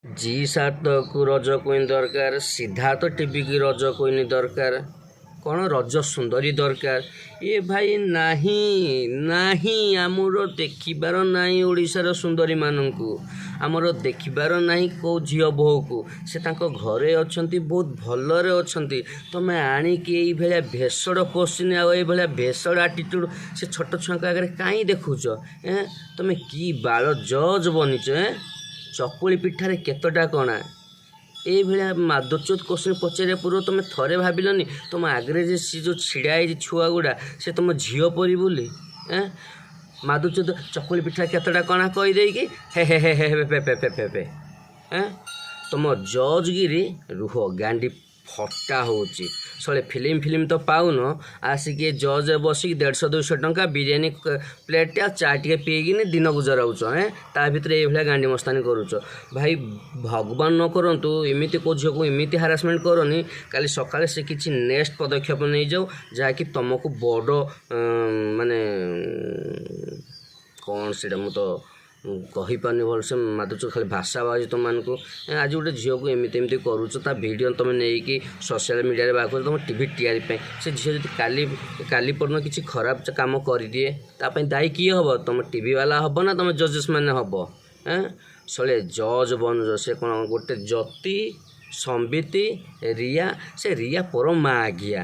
जी सात को रज क्वीन दरकार, सिद्धार्थ टीवी की रज क्वीन दरकार, कौन रज सुंदरी दरकार। ये भाई नहीं नहीं आमर देखिबार नहीं ओडिशार सुंदरी मानू आमर देखिबार नहीं कौ झील बोह को से तांको घरे अच्छी बहुत भलरे अच्छी तुम आणिकी ये भेषड़ क्वेश्चन आया भेषड़ आटीट्यूड से छोट छुआ आगे कहीं देखुच तुम कि बाल जज बनीच चकुली पिठारे केतटा कणा ये माधुर्योत क्वेश्चन पचारे पूर्व तुम थे भाविलनि तुम आगे सी जो छिड़ा है छुआ गुड़ा से तुम झील परी बोली माधुर्योत चकुली पिठा केतटा कणा कहीदे कि हे हे हे हे पे पे पे पे पे तुम जजगिरी रुह गांडी फटा होची सले फिल्म तो पाउन आसिक जज बसिक 150-200 टंका बिरियानी प्लेट आ चा टे पीकिन दिन गुजराऊच ता भितर ये गांडी मस्तानी करुच भाई भगवान न करंतु एमती को झील को एमती हारासमेंट करनी काली सकाळे से किसी नेक्स्ट पदक्षेप नहीं जाऊ जहाँकि तुमको बड़ माने कौन से मु तो कहीपारनी भलसे माधुर्य खाली भाषा बाजी तुम मानक आज गोटे झील को एमती एमती करुच भिडियो तुम नहीं सोशल मीडिया बाहर तुम टीवी टीआरपी से झील जब काली परन किसी खराब काम कर दिए ताप दायी किए हम तुम टीवी वाला हम ना तुम जजेस मैंने हम सले जज बन से कौन गोटे जति संबिति रिया से रिया पर माँ आज्ञा